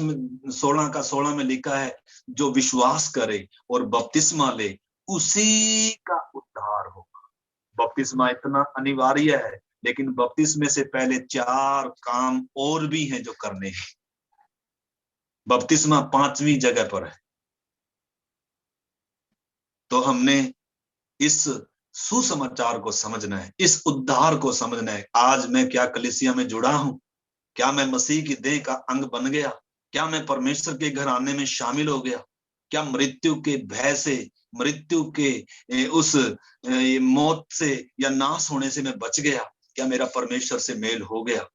16:16 में लिखा है, जो विश्वास करे और बपतिस्मा ले, उसी का उद्धार होगा। बपतिस्मा इतना अनिवार्य है, लेकिन बपतिस्मे से पहले 4 काम और भी हैं जो करने हैं। बपतिस्मा 5वीं जगह पर है। तो हमने इस सुसमाचार को समझना है, इस उद्धार को समझना है। आज मैं क्या कलीसिया में जुड़ा हूं? क्या मैं मसीह की देह का अंग बन गया? क्या मैं परमेश्वर के घराने में शामिल हो गया? क्या मृत्यु के भय से, मृत्यु के उस मौत से या नाश होने से मैं बच गया? क्या मेरा परमेश्वर से मेल हो गया?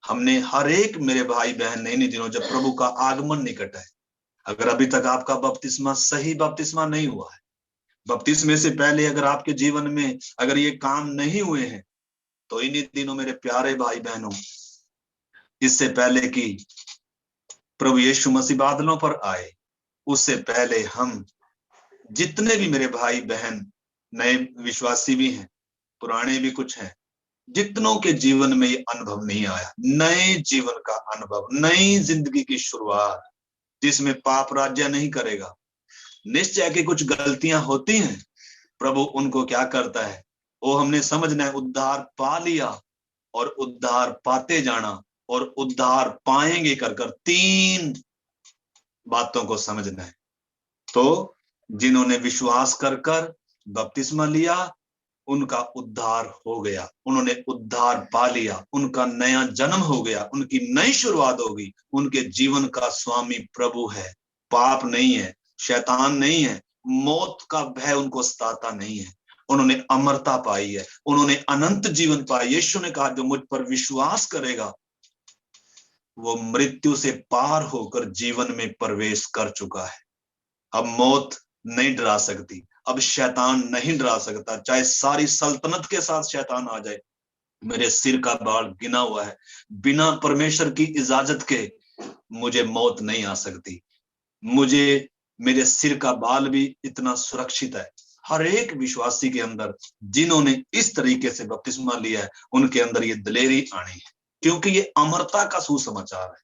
हमने हर एक मेरे भाई बहन ने इन दिनों, जब प्रभु का आगमन निकट है, अगर अभी तक आपका बपतिस्मा सही बपतिस्मा नहीं हुआ है, बपतिस्मे से पहले अगर आपके जीवन में अगर ये काम नहीं हुए हैं, तो इन्हीं दिनों मेरे प्यारे भाई बहनों, इससे पहले कि प्रभु यीशु मसीह बादलों पर आए, उससे पहले हम जितने भी मेरे भाई बहन, नए विश्वासी भी हैं, पुराने भी कुछ हैं, जितनों के जीवन में ये अनुभव नहीं आया, नए जीवन का अनुभव, नई जिंदगी की शुरुआत, जिसमें पाप राज्य नहीं करेगा। निश्चय कि कुछ गलतियां होती हैं, प्रभु उनको क्या करता है, वो हमने समझना है। उद्धार पा लिया और उद्धार पाते जाना और उद्धार पाएंगे कर 3 बातों को समझना है। तो जिन्होंने विश्वास कर कर बपतिस्मा लिया उनका उद्धार हो गया, उन्होंने उद्धार पा लिया, उनका नया जन्म हो गया, उनकी नई शुरुआत होगी। उनके जीवन का स्वामी प्रभु है, पाप नहीं है, शैतान नहीं है, मौत का भय उनको सताता नहीं है। उन्होंने अमरता पाई है, उन्होंने अनंत जीवन पाया। यीशु ने कहा जो मुझ पर विश्वास करेगा वो मृत्यु से पार होकर जीवन में प्रवेश कर चुका है। अब मौत नहीं डरा सकती, अब शैतान नहीं डरा सकता, चाहे सारी सल्तनत के साथ शैतान आ जाए। मेरे सिर का बाल गिना हुआ है, बिना परमेश्वर की इजाजत के मुझे मौत नहीं आ सकती। मुझे मेरे सिर का बाल भी इतना सुरक्षित है। हर एक विश्वासी के अंदर जिन्होंने इस तरीके से बपतिस्मा लिया है उनके अंदर ये दिलेरी आनी है, क्योंकि ये अमरता का सुसमाचार है।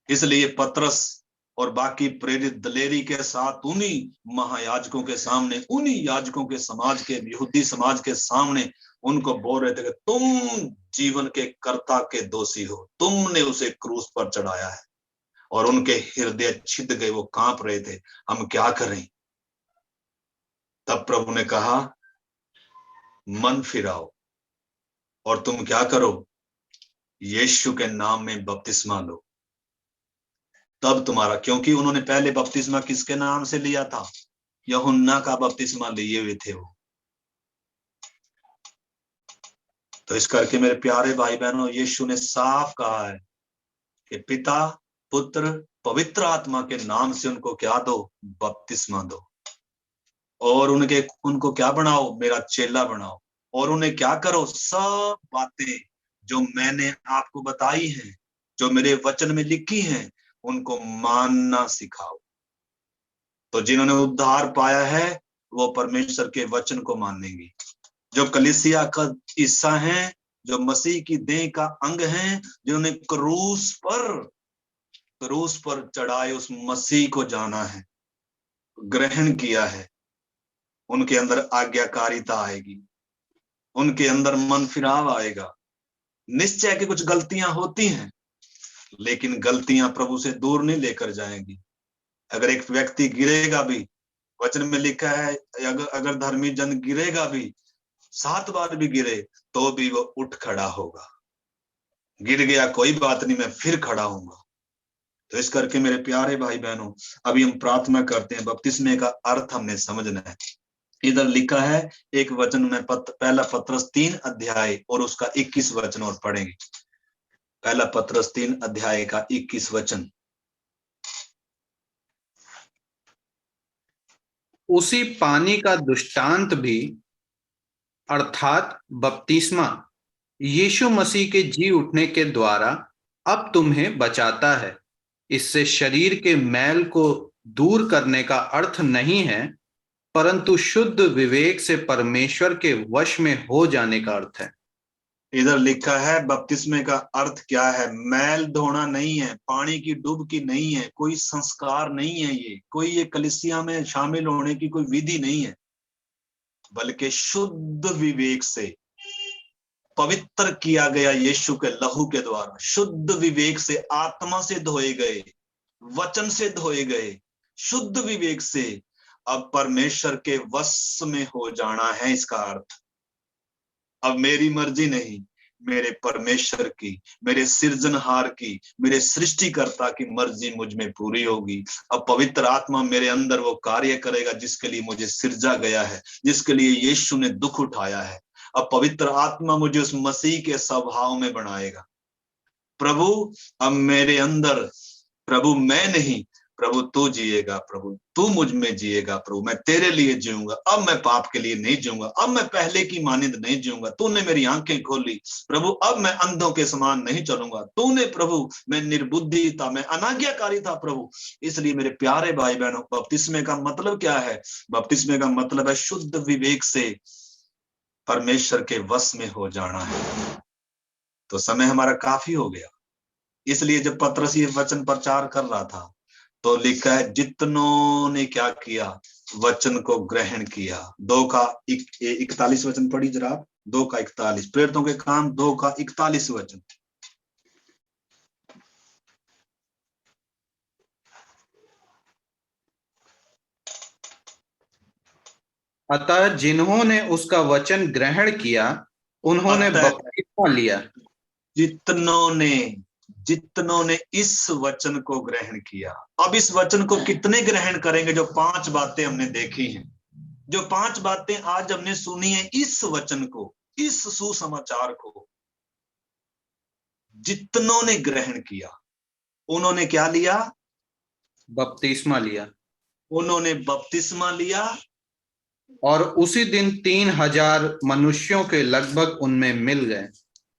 इसलिए पतरस और बाकी प्रेरित दिलेरी के साथ उन्हीं महायाजकों के सामने, उन्हीं याजकों के समाज के, यहूदी समाज के सामने उनको बोल रहे थे कि तुम जीवन के कर्ता के दोषी हो, तुमने उसे क्रूस पर चढ़ाया है। और उनके हृदय छिद गए, वो कांप रहे थे, हम क्या करें। तब प्रभु ने कहा मन फिराओ और तुम क्या करो, यीशु के नाम में बपतिस्मा लो, तब तुम्हारा, क्योंकि उन्होंने पहले बपतिस्मा किसके नाम से लिया था, यूहन्ना का बपतिस्मा लिए हुए थे वो। तो इस करके मेरे प्यारे भाई बहनों, यीशु ने साफ कहा है कि पिता पुत्र पवित्र आत्मा के नाम से उनको क्या दो, बपतिस्मा दो, और उनको क्या बनाओ, मेरा चेला बनाओ, और उन्हें क्या करो, सब बातें जो मैंने आपको बताई हैं, जो मेरे वचन में लिखी हैं, उनको मानना सिखाओ। तो जिन्होंने उद्धार पाया है वो परमेश्वर के वचन को मानेंगे। जो कलीसिया का हिस्सा है, जो मसीह की देह का अंग है, जिन्होंने क्रूस पर चढ़ाए उस मसीह को जाना है, ग्रहण किया है, उनके अंदर आज्ञाकारिता आएगी, उनके अंदर मन फिराव आएगा। निश्चय कि कुछ गलतियां होती हैं, लेकिन गलतियां प्रभु से दूर नहीं लेकर जाएंगी। अगर एक व्यक्ति गिरेगा भी, वचन में लिखा है अगर धर्मी जन गिरेगा भी, 7 बार भी गिरे तो भी वो उठ खड़ा होगा। गिर गया कोई बात नहीं, मैं फिर खड़ा होऊंगा। तो इस करके मेरे प्यारे भाई बहनों, अभी हम प्रार्थना करते हैं, बपतिस्मे का अर्थ हमने समझना है। इधर लिखा है एक वचन में, पहला पत्रस 3 अध्याय और उसका 21 वचन और पढ़ेंगे। पहला पत्रस 3 अध्याय का 21 वचन। उसी पानी का दृष्टांत भी अर्थात बपतिस्मा यीशु मसीह के जी उठने के द्वारा अब तुम्हें बचाता है। इससे शरीर के मैल को दूर करने का अर्थ नहीं है, परंतु शुद्ध विवेक से परमेश्वर के वश में हो जाने का अर्थ है। इधर लिखा है बपतिस्मे का अर्थ क्या है, मैल धोना नहीं है, पानी की डुबकी नहीं है, कोई संस्कार नहीं है, ये कोई ये कलीसिया में शामिल होने की कोई विधि नहीं है, बल्कि शुद्ध विवेक से पवित्र किया गया यीशु के लहू के द्वारा, शुद्ध विवेक से, आत्मा से धोए गए, वचन से धोए गए, शुद्ध विवेक से अब परमेश्वर के वश में हो जाना है। इसका अर्थ अब मेरी मर्जी नहीं, मेरे परमेश्वर की, मेरे सृजनहार की, मेरे सृष्टिकर्ता की मर्जी मुझ में पूरी होगी। अब पवित्र आत्मा मेरे अंदर वो कार्य करेगा जिसके लिए मुझे सृजा गया है, जिसके लिए यीशु ने दुख उठाया है। अब पवित्र आत्मा मुझे उस मसीह के स्वभाव में बनाएगा। प्रभु अब मेरे अंदर, प्रभु मैं नहीं, प्रभु तू जिएगा, प्रभु तू मुझ में जिएगा, प्रभु मैं तेरे लिए जीऊंगा, अब मैं पाप के लिए नहीं जीऊंगा, अब मैं पहले की मानिंद नहीं जीऊंगा, तूने मेरी आंखें खोली प्रभु, अब मैं अंधों के समान नहीं चलूंगा, तूने प्रभु, मैं निर्बुद्धि था, मैं अनाज्ञाकारी था प्रभु। इसलिए मेरे प्यारे भाई बहनों, बपतिस्मे का मतलब क्या है, बपतिस्मे का मतलब है शुद्ध विवेक से परमेश्वर के वश में हो जाना है। तो समय हमारा काफी हो गया, इसलिए जब पतरस ये वचन प्रचार कर रहा था तो लिखा है जितनों ने क्या किया, वचन को ग्रहण किया। 2 का 41 वचन पढ़ी जरा आप, 2 का 41, प्रेरितों के काम 2 का 41 वचन। अतः जिन्होंने उसका वचन ग्रहण किया उन्होंने अतः बपतिस्मा लिया। जितनों ने इस वचन को ग्रहण किया। अब इस वचन को कितने ग्रहण करेंगे? जो 5 बातें हमने देखी हैं, जो 5 बातें आज हमने सुनी है, इस वचन को, इस सुसमाचार को जितनों ने ग्रहण किया, उन्होंने क्या लिया? बपतिस्मा लिया। उन्होंने बपतिस्मा लिया। और उसी दिन 3,000 मनुष्यों के लगभग उनमें मिल गए।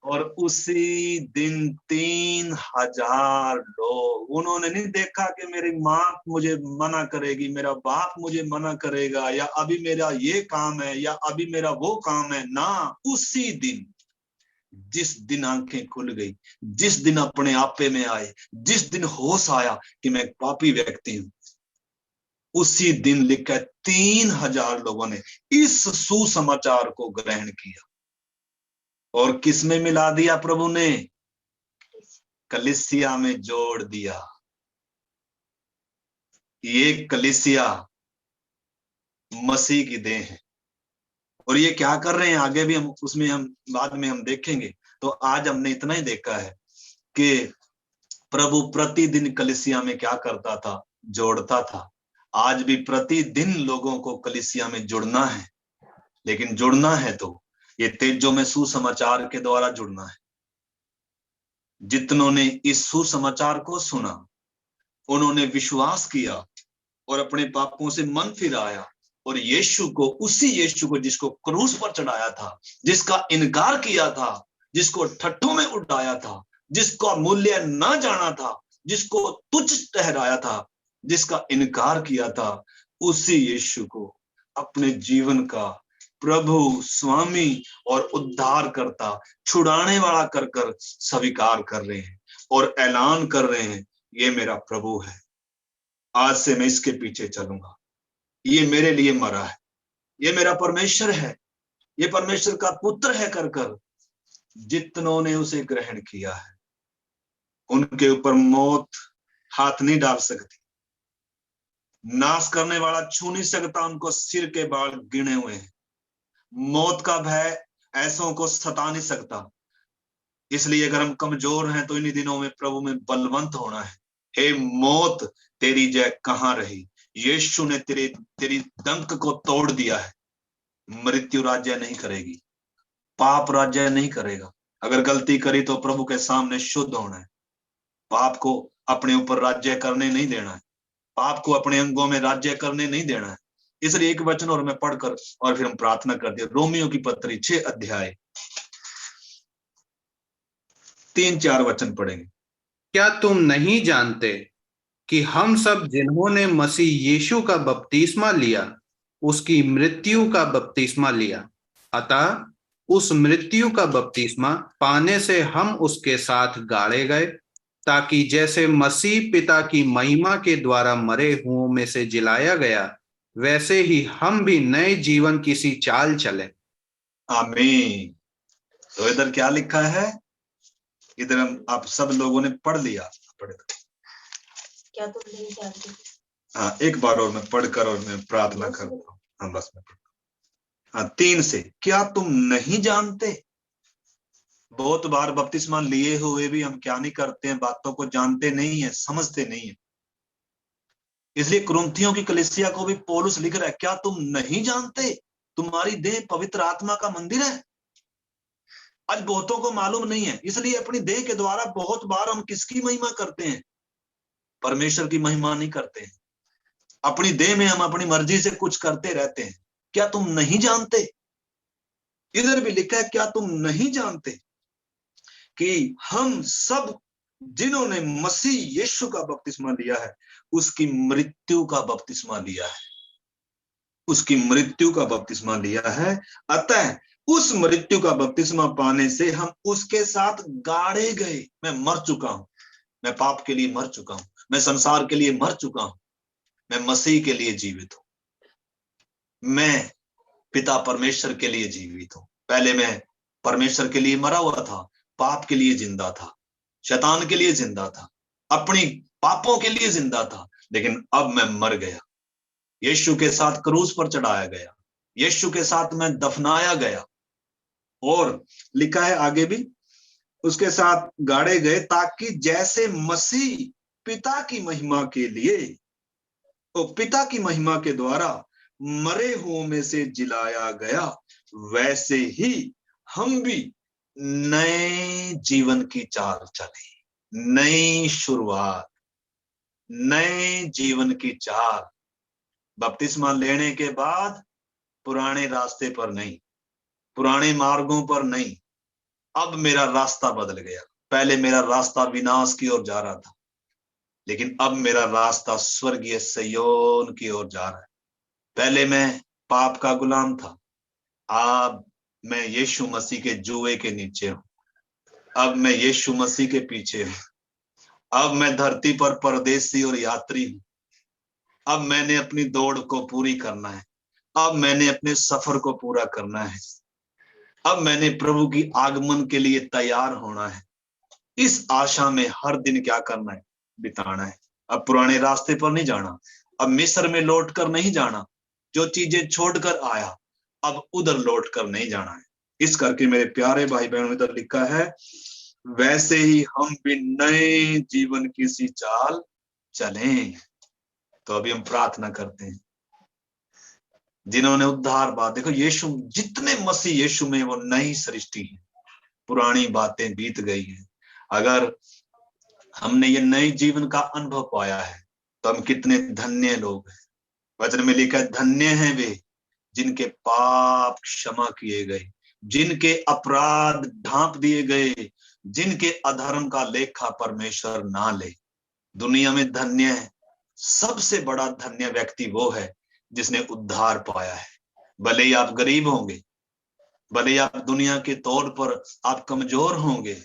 और उसी दिन 3,000 लोग। उन्होंने नहीं देखा कि मेरी माँ मुझे मना करेगी, मेरा बाप मुझे मना करेगा, या अभी मेरा ये काम है, या अभी मेरा वो काम है। ना, उसी दिन, जिस दिन आंखें खुल गई, जिस दिन अपने आपे में आए, जिस दिन होश आया कि मैं एक पापी व्यक्ति हूं, उसी दिन लिखा 3,000 लोगों ने इस सुसमाचार को ग्रहण किया। और किस में मिला दिया? प्रभु ने कलीसिया में जोड़ दिया। ये कलीसिया मसीह की देह है। और ये क्या कर रहे हैं आगे भी हम उसमें हम बाद में हम देखेंगे। तो आज हमने इतना ही देखा है कि प्रभु प्रतिदिन कलीसिया में क्या करता था? जोड़ता था। आज भी प्रतिदिन लोगों को कलीसिया में जुड़ना है, लेकिन जुड़ना है तो ये तेजों में सुसमाचार के द्वारा जुड़ना है। जितनों ने इस सुसमाचार को सुना, उन्होंने विश्वास किया और अपने पापों से मन फिराया, और यीशु को, उसी यीशु को जिसको क्रूस पर चढ़ाया था, जिसका इनकार किया था, जिसको ठट्ठों में उड़ाया था, जिसका मूल्य ना जाना था, जिसको तुच्छ ठहराया था, जिसका इनकार किया था, उसी यीशु को अपने जीवन का प्रभु, स्वामी और उद्धार करता, छुड़ाने वाला कर कर स्वीकार कर रहे हैं और ऐलान कर रहे हैं, ये मेरा प्रभु है, आज से मैं इसके पीछे चलूंगा, ये मेरे लिए मरा है, ये मेरा परमेश्वर है, ये परमेश्वर का पुत्र है कर कर जितनों ने उसे ग्रहण किया है, उनके ऊपर मौत हाथ नहीं डाल सकती, नाश करने वाला छू नहीं सकता, उनको सिर के बाल गिने हुए हैं, मौत का भय ऐसों को सता नहीं सकता। इसलिए अगर हम कमजोर हैं तो इन्हीं दिनों में प्रभु में बलवंत होना है। हे मौत, तेरी जय कहां रही? यीशु ने तेरी डंक को तोड़ दिया है। मृत्यु राज्य नहीं करेगी, पाप राज्य नहीं करेगा। अगर गलती करी तो प्रभु के सामने शुद्ध होना है। पाप को अपने ऊपर राज्य करने नहीं देना है, पाप को अपने अंगों में राज्य करने नहीं देना है। इसलिए एक वचन और मैं पढ़कर और फिर हम प्रार्थना करते हैं। रोमियो की पत्री 6 अध्याय 3-4 वचन पढ़ेंगे। क्या तुम नहीं जानते कि हम सब जिन्होंने मसीह यीशु का बपतिस्मा लिया उसकी मृत्यु का बपतिस्मा लिया, अतः उस मृत्यु का बपतिस्मा पाने से हम उसके साथ गाड़े गए, ताकि जैसे मसीह पिता की महिमा के द्वारा मरे हुओं में से जिलाया गया, वैसे ही हम भी नए जीवन की सी चाल चले। आमीन। तो इधर क्या लिखा है? इधर हम आप सब लोगों ने पढ़ लिया, पढ़े क्या तुम नहीं जानते? हाँ, एक बार और मैं पढ़कर और मैं प्रार्थना करता हूँ। हाँ बस मैं हाँ 3 से, क्या तुम नहीं जानते? बहुत बार बपतिस्मा लिए हुए भी हम क्या नहीं करते हैं? बातों को जानते नहीं है, समझते नहीं है। इसलिए कुरिन्थियों की कलीसिया को भी पौलुस लिख रहा है, क्या तुम नहीं जानते तुम्हारी देह पवित्र आत्मा का मंदिर है? आज बहुतों को मालूम नहीं है, इसलिए अपनी देह के द्वारा बहुत बार हम किसकी महिमा करते हैं? परमेश्वर की महिमा नहीं करते हैं। अपनी देह में हम अपनी मर्जी से कुछ करते रहते हैं। क्या तुम नहीं जानते? इधर भी लिखा है, क्या तुम नहीं जानते कि हम सब जिन्होंने मसीह यीशु का बपतिस्मा लिया है उसकी मृत्यु का बपतिस्मा लिया है, उसकी मृत्यु का बपतिस्मा लिया है। अतः उस मृत्यु का बपतिस्मा पाने से हम उसके साथ गाड़े गए। मैं मर चुका हूं, मैं पाप के लिए मर चुका हूं, मैं संसार के लिए मर चुका हूं, मैं मसीह के लिए जीवित हूं, मैं पिता परमेश्वर के लिए जीवित हूं। पहले मैं परमेश्वर के लिए मरा हुआ था, पाप के लिए जिंदा था, शैतान के लिए जिंदा था, अपनी पापों के लिए जिंदा था, लेकिन अब मैं मर गया, यीशु के साथ क्रूस पर चढ़ाया गया, यीशु के साथ मैं दफनाया गया, और लिखा है आगे भी, उसके साथ गाड़े गए, ताकि जैसे मसीह पिता की महिमा के लिए, तो पिता की महिमा के द्वारा मरे हुओं में से जिलाया गया, वैसे ही हम भी नए जीवन की चाल चले। नई शुरुआत, नए जीवन की चाल। बपतिस्मा लेने के बाद पुराने रास्ते पर नहीं, पुराने मार्गों पर नहीं, अब मेरा रास्ता बदल गया। पहले मेरा रास्ता विनाश की ओर जा रहा था, लेकिन अब मेरा रास्ता स्वर्गीय सिय्योन की ओर जा रहा है। पहले मैं पाप का गुलाम था, अब मैं यीशु मसीह के जुए के नीचे हूं। अब मैं यीशु मसीह के पीछे हूं। अब मैं धरती पर परदेसी और यात्री हूं। अब मैंने अपनी दौड़ को पूरी करना है। अब मैंने अपने सफर को पूरा करना है। अब मैंने प्रभु की आगमन के लिए तैयार होना है। इस आशा में हर दिन क्या करना है? बिताना है। अब पुराने रास्ते पर नहीं जाना, अब मिस्र में लौट कर नहीं जाना, जो चीजें छोड़कर आया अब उधर लौट कर नहीं जाना है। इस करके मेरे प्यारे भाई बहनों, इधर लिखा है, वैसे ही हम भी नए जीवन की सी चाल चलें। तो अभी हम प्रार्थना करते हैं, जिन्होंने उद्धार बात, देखो यीशु, जितने मसीह यीशु में, वो नई सृष्टि है। पुरानी बातें बीत गई है। अगर हमने ये नए जीवन का अनुभव पाया है तो हम कितने धन्य लोग हैं। वचन में लिखा है, धन्य हैं वे जिनके पाप क्षमा किए गए, जिनके अपराध ढांप दिए गए, जिनके अधर्म का लेखा परमेश्वर ना ले। दुनिया में धन्य है, सबसे बड़ा धन्य व्यक्ति वो है जिसने उद्धार पाया है। भले ही आप गरीब होंगे, भले ही आप दुनिया के तौर पर आप कमजोर होंगे,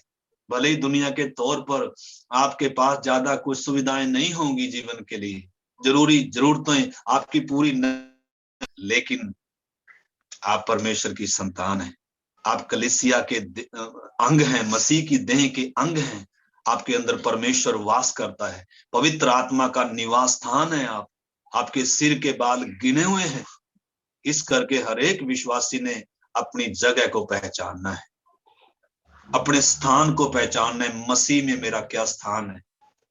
भले ही दुनिया के तौर पर आपके पास ज्यादा कुछ सुविधाएं नहीं होंगी जीवन के लिए, जरूरी जरूरतें आपकी पूरी न, लेकिन आप परमेश्वर की संतान हैं। आप कलीसिया के अंग हैं, मसीह की देह के अंग हैं। आपके अंदर परमेश्वर वास करता है, पवित्र आत्मा का निवास स्थान है। आप, आपके सिर के बाल गिने हुए हैं। इस करके हर एक विश्वासी ने अपनी जगह को पहचानना है, अपने स्थान को पहचानना है। मसीह में मेरा क्या स्थान है।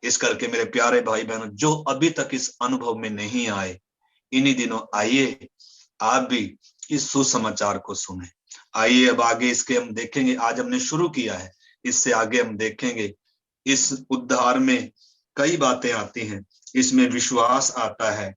इस करके मेरे प्यारे भाई बहनों, जो अभी तक इस अनुभव में नहीं आए, इन्हीं दिनों आइए, आप भी इस सुसमाचार को सुने। आइए अब आगे इसके हम देखेंगे। आज हमने शुरू किया है, इससे आगे हम देखेंगे। इस उद्धार में कई बातें आती हैं। इसमें विश्वास आता है,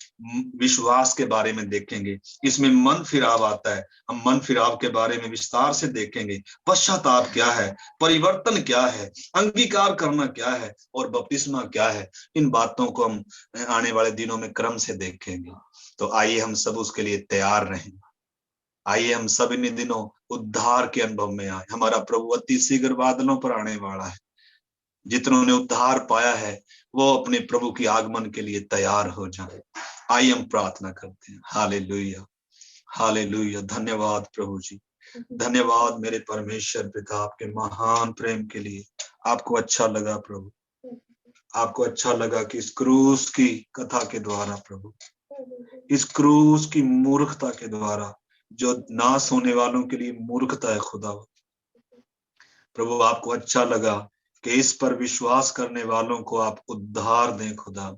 विश्वास के बारे में देखेंगे। इसमें मन फिराव आता है, हम मन फिराव के बारे में विस्तार से देखेंगे। पश्चाताप क्या है, परिवर्तन क्या है, अंगीकार करना क्या है, और बपतिस्मा क्या है। इन बातों को हम आने वाले दिनों में क्रम से देखेंगे। तो आइए हम सब उसके लिए तैयार रहें। आइए हम सब इन दिनों उद्धार के अनुभव में आए। हमारा प्रभु अति शीघ्र बादलों पर आने वाला है। जितनों ने उद्धार पाया है वो अपने प्रभु की आगमन के लिए तैयार हो जाए। आइए हम प्रार्थना करते हैं। Hallelujah, hallelujah. धन्यवाद प्रभु जी, धन्यवाद मेरे परमेश्वर पिता, आपके महान प्रेम के लिए। आपको अच्छा लगा प्रभु, आपको अच्छा लगा कि इस क्रूस की कथा के द्वारा प्रभु, इस क्रूस की मूर्खता के द्वारा, जो नाश होने वालों के लिए मूर्खता है खुदा प्रभु, आपको अच्छा लगा कि इस पर विश्वास करने वालों को आप उद्धार दें खुदा,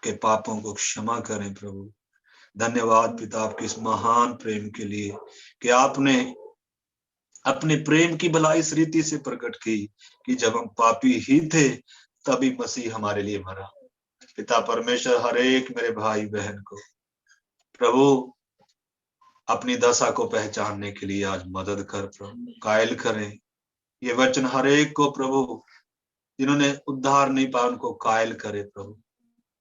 के पापों को क्षमा करें प्रभु। धन्यवाद पिता आपके इस महान प्रेम के लिए कि आपने अपने प्रेम की भलाई इस रीति से प्रकट की कि जब हम पापी ही थे तभी मसीह हमारे लिए मरा। पिता परमेश्वर, हर एक मेरे भाई बहन को प्रभु अपनी दशा को पहचानने के लिए आज मदद कर प्रभु, कायल करें। ये वचन हर एक को प्रभु, जिन्होंने उद्धार नहीं पाया उनको कायल करे प्रभु,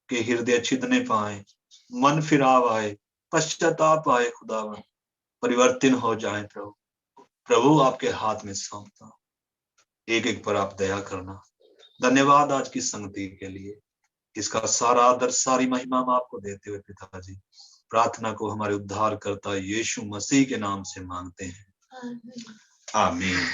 के हृदय छिदने पाए, मन फिराव आए, पश्चाताप आए खुदावन, परिवर्तन हो जाए प्रभु। प्रभु आपके हाथ में सौंपता, एक एक पर आप दया करना। धन्यवाद आज की संगति के लिए। इसका सारा आदर, सारी महिमा हम आपको देते हुए पिताजी, प्रार्थना को हमारे उद्धार करता यीशु मसीह के नाम से मांगते हैं, आमीन।